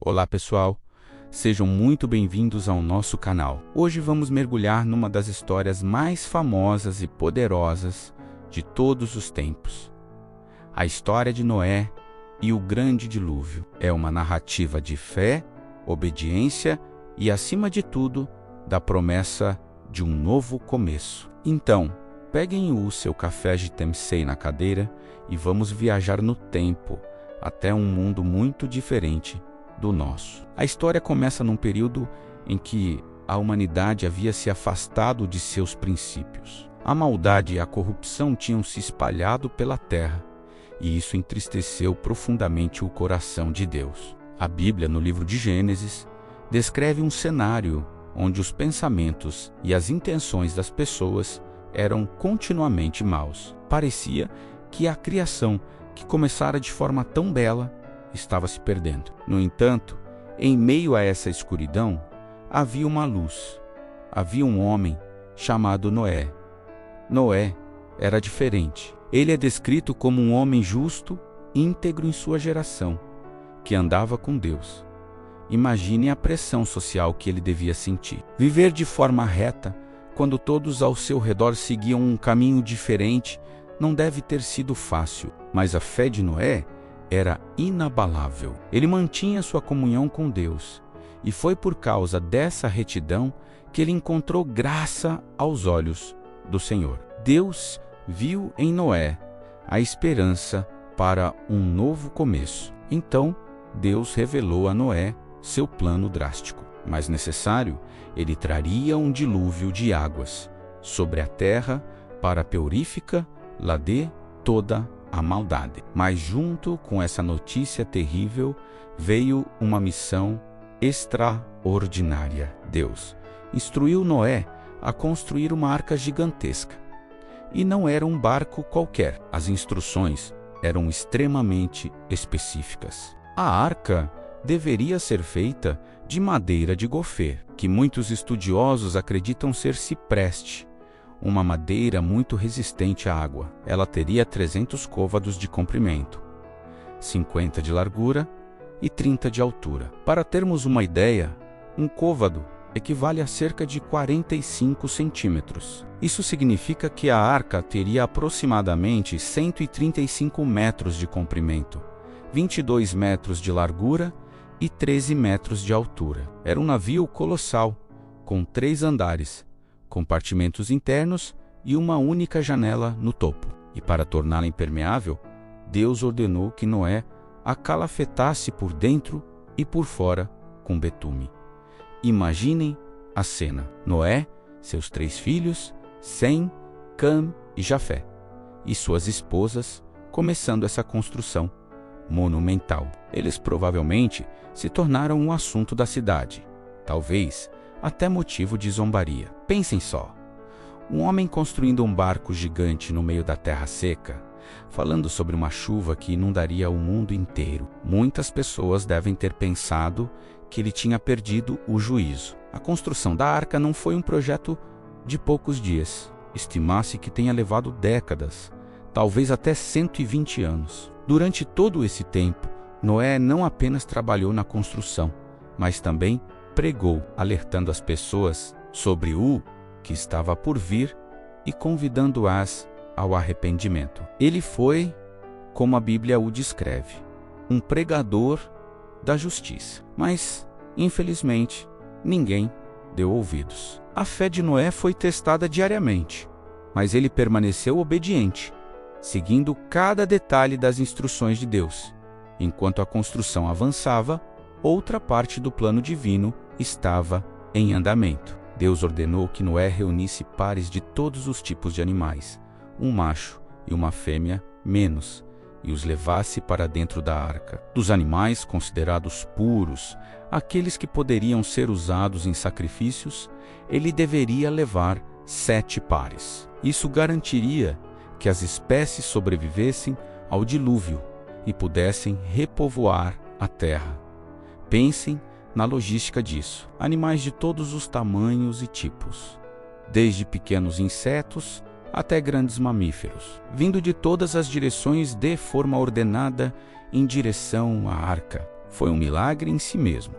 Olá pessoal, sejam muito bem-vindos ao nosso canal. Hoje vamos mergulhar numa das histórias mais famosas e poderosas de todos os tempos. A história de Noé e o grande dilúvio. É uma narrativa de fé, obediência e, acima de tudo, da promessa de um novo começo. Então, peguem o seu café de Temsei na cadeira e vamos viajar no tempo até um mundo muito diferente do nosso. A história começa num período em que a humanidade havia se afastado de seus princípios. A maldade e a corrupção tinham se espalhado pela terra, e isso entristeceu profundamente o coração de Deus. A Bíblia, no livro de Gênesis, descreve um cenário onde os pensamentos e as intenções das pessoas eram continuamente maus. Parecia que a criação, que começara de forma tão bela, estava se perdendo. No entanto, em meio a essa escuridão, havia uma luz. Havia um homem chamado Noé. Noé era diferente. Ele é descrito como um homem justo, íntegro em sua geração, que andava com Deus. Imagine a pressão social que ele devia sentir. Viver de forma reta, quando todos ao seu redor seguiam um caminho diferente, não deve ter sido fácil, mas a fé de Noé era inabalável. Ele mantinha sua comunhão com Deus, e foi por causa dessa retidão que ele encontrou graça aos olhos do Senhor. Deus viu em Noé a esperança para um novo começo. Então, Deus revelou a Noé seu plano drástico. Mas necessário, ele traria um dilúvio de águas sobre a terra para purificar-la de toda a maldade. Mas junto com essa notícia terrível veio uma missão extraordinária. Deus instruiu Noé a construir uma arca gigantesca. E não era um barco qualquer. As instruções eram extremamente específicas. A arca deveria ser feita de madeira de gofê, que muitos estudiosos acreditam ser cipreste, uma madeira muito resistente à água. Ela teria 300 côvados de comprimento, 50 de largura e 30 de altura. Para termos uma ideia, um côvado equivale a cerca de 45 centímetros. Isso significa que a arca teria aproximadamente 135 metros de comprimento, 22 metros de largura e 13 metros de altura. Era um navio colossal, com 3 andares, compartimentos internos e uma única janela no topo. E para torná-la impermeável, Deus ordenou que Noé a calafetasse por dentro e por fora com betume. Imaginem a cena: Noé, seus 3 filhos, Sem, Cam e Jafé, e suas esposas, começando essa construção monumental. Eles provavelmente se tornaram um assunto da cidade, talvez até motivo de zombaria. Pensem só, um homem construindo um barco gigante no meio da terra seca, falando sobre uma chuva que inundaria o mundo inteiro. Muitas pessoas devem ter pensado que ele tinha perdido o juízo. A construção da arca não foi um projeto de poucos dias. Estima-se que tenha levado décadas, talvez até 120 anos. Durante todo esse tempo, Noé não apenas trabalhou na construção, mas também pregou, alertando as pessoas sobre o que estava por vir e convidando-as ao arrependimento. Ele foi, como a Bíblia o descreve, um pregador da justiça. Mas, infelizmente, ninguém deu ouvidos. A fé de Noé foi testada diariamente, mas ele permaneceu obediente, seguindo cada detalhe das instruções de Deus. Enquanto a construção avançava, outra parte do plano divino estava em andamento. Deus ordenou que Noé reunisse pares de todos os tipos de animais, um macho e uma fêmea menos, e os levasse para dentro da arca. Dos animais considerados puros, aqueles que poderiam ser usados em sacrifícios, ele deveria levar 7 pares. Isso garantiria que as espécies sobrevivessem ao dilúvio e pudessem repovoar a terra. Pensem na logística disso. Animais de todos os tamanhos e tipos, desde pequenos insetos até grandes mamíferos, vindo de todas as direções de forma ordenada em direção à arca. foi um milagre em si mesmo,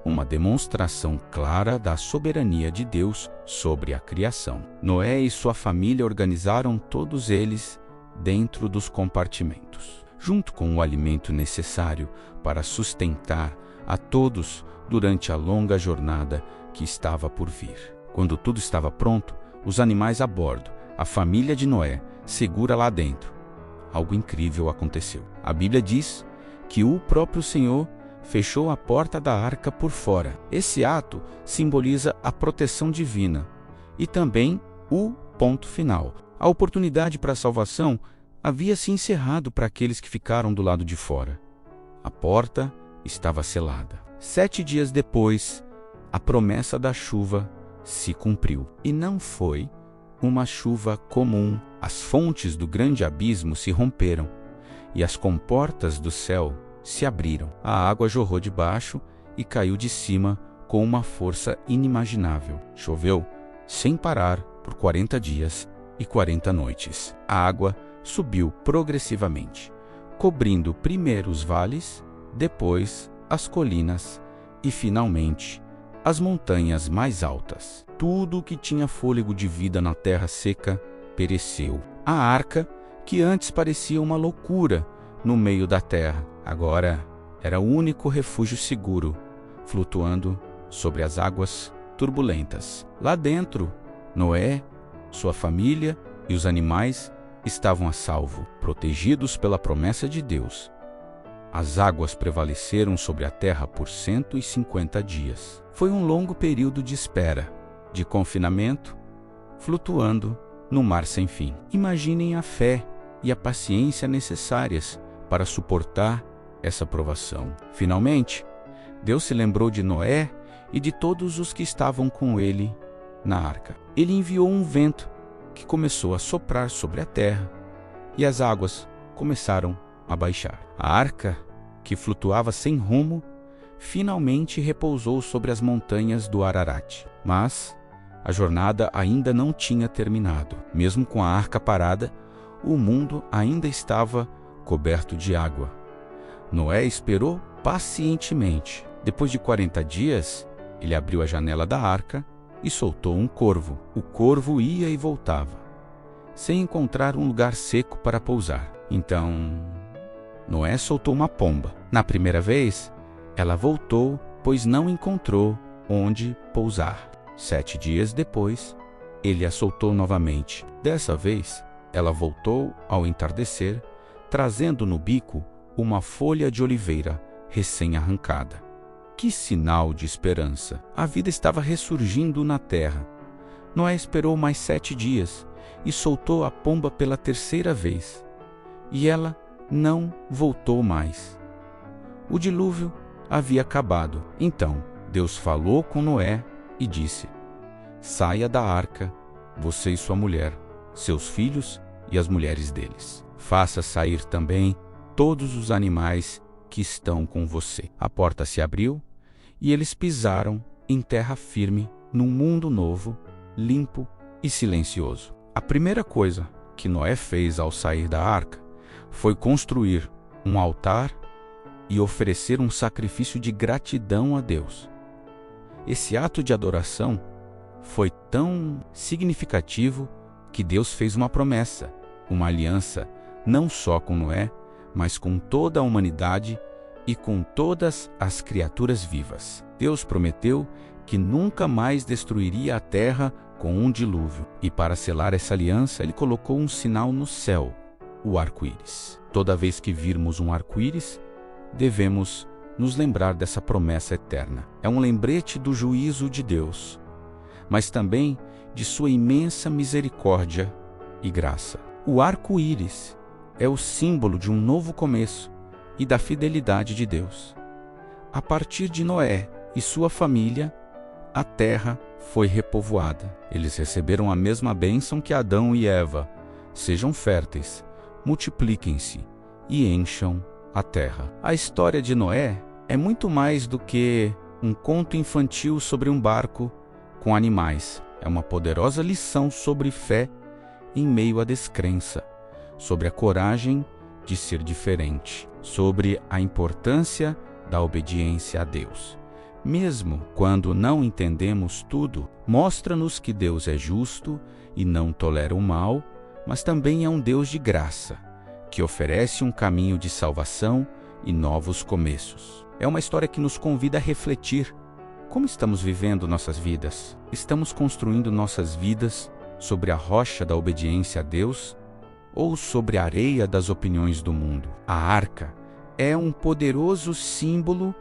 uma demonstração clara da soberania de Deus sobre a criação. Noé e sua família organizaram todos eles dentro dos compartimentos, junto com o alimento necessário para sustentar a todos durante a longa jornada que estava por vir. Quando tudo estava pronto, os animais a bordo, a família de Noé, segura lá dentro. Algo incrível aconteceu. A Bíblia diz que o próprio Senhor fechou a porta da arca por fora. Esse ato simboliza a proteção divina e também o ponto final. A oportunidade para a salvação havia se encerrado para aqueles que ficaram do lado de fora. A porta estava selada. 7 dias depois, a promessa da chuva se cumpriu. E não foi uma chuva comum. As fontes do grande abismo se romperam e as comportas do céu se abriram. A água jorrou de baixo e caiu de cima com uma força inimaginável. Choveu sem parar por 40 dias e 40 noites. A água subiu progressivamente, cobrindo primeiro os vales, depois as colinas e, finalmente, as montanhas mais altas. Tudo o que tinha fôlego de vida na terra seca pereceu. A arca, que antes parecia uma loucura no meio da terra, agora era o único refúgio seguro, flutuando sobre as águas turbulentas. Lá dentro, Noé, sua família e os animais estavam a salvo, protegidos pela promessa de Deus. As águas prevaleceram sobre a terra por 150 dias. Foi um longo período de espera, de confinamento, flutuando no mar sem fim. Imaginem a fé e a paciência necessárias para suportar essa provação. Finalmente, Deus se lembrou de Noé e de todos os que estavam com ele na arca. Ele enviou um vento que começou a soprar sobre a terra e as águas começaram a baixar. A arca, que flutuava sem rumo, finalmente repousou sobre as montanhas do Ararat. Mas a jornada ainda não tinha terminado. Mesmo com a arca parada, o mundo ainda estava coberto de água. Noé esperou pacientemente. Depois de 40 dias, ele abriu a janela da arca e soltou um corvo. O corvo ia e voltava, sem encontrar um lugar seco para pousar. Então, Noé soltou uma pomba. Na primeira vez, ela voltou, pois não encontrou onde pousar. 7 dias depois, ele a soltou novamente. Dessa vez, ela voltou ao entardecer, trazendo no bico uma folha de oliveira recém-arrancada. Que sinal de esperança! A vida estava ressurgindo na terra. Noé esperou mais 7 dias e soltou a pomba pela 3ª vez. E ela não voltou mais. O dilúvio havia acabado. Então, Deus falou com Noé e disse: saia da arca, você e sua mulher, seus filhos e as mulheres deles. Faça sair também todos os animais que estão com você. A porta se abriu e eles pisaram em terra firme num mundo novo, limpo e silencioso. A primeira coisa que Noé fez ao sair da arca foi construir um altar e oferecer um sacrifício de gratidão a Deus. Esse ato de adoração foi tão significativo que Deus fez uma promessa, uma aliança, não só com Noé, mas com toda a humanidade e com todas as criaturas vivas. Deus prometeu que nunca mais destruiria a terra com um dilúvio. E para selar essa aliança, ele colocou um sinal no céu, o arco-íris. Toda vez que virmos um arco-íris, devemos nos lembrar dessa promessa eterna. É um lembrete do juízo de Deus, mas também de sua imensa misericórdia e graça. O arco-íris é o símbolo de um novo começo e da fidelidade de Deus. A partir de Noé e sua família, a terra foi repovoada. Eles receberam a mesma bênção que Adão e Eva: sejam férteis, multipliquem-se e encham a terra. A história de Noé é muito mais do que um conto infantil sobre um barco com animais. É uma poderosa lição sobre fé em meio à descrença, sobre a coragem de ser diferente, sobre a importância da obediência a Deus. Mesmo quando não entendemos tudo, mostra-nos que Deus é justo e não tolera o mal, mas também é um Deus de graça, que oferece um caminho de salvação e novos começos. É uma história que nos convida a refletir. Como estamos vivendo nossas vidas? Estamos construindo nossas vidas sobre a rocha da obediência a Deus ou sobre a areia das opiniões do mundo? A arca é um poderoso símbolo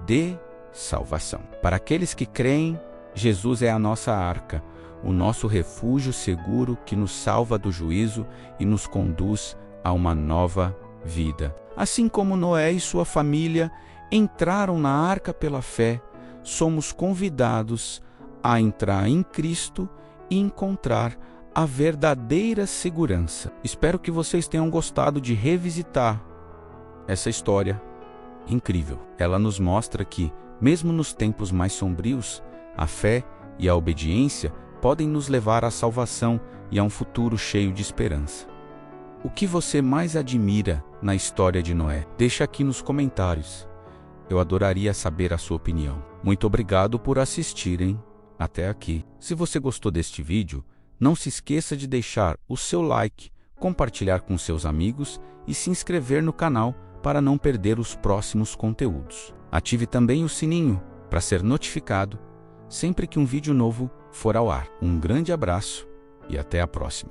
de salvação. Para aqueles que creem, Jesus é a nossa arca, o nosso refúgio seguro que nos salva do juízo e nos conduz a uma nova vida. Assim como Noé e sua família entraram na arca pela fé, somos convidados a entrar em Cristo e encontrar a verdadeira segurança. Espero que vocês tenham gostado de revisitar essa história incrível. Ela nos mostra que, mesmo nos tempos mais sombrios, a fé e a obediência podem nos levar à salvação e a um futuro cheio de esperança. O que você mais admira na história de Noé? Deixa aqui nos comentários. Eu adoraria saber a sua opinião. Muito obrigado por assistirem até aqui. Se você gostou deste vídeo, não se esqueça de deixar o seu like, compartilhar com seus amigos e se inscrever no canal para não perder os próximos conteúdos. Ative também o sininho para ser notificado sempre que um vídeo novo for ao ar. Um grande abraço e até a próxima.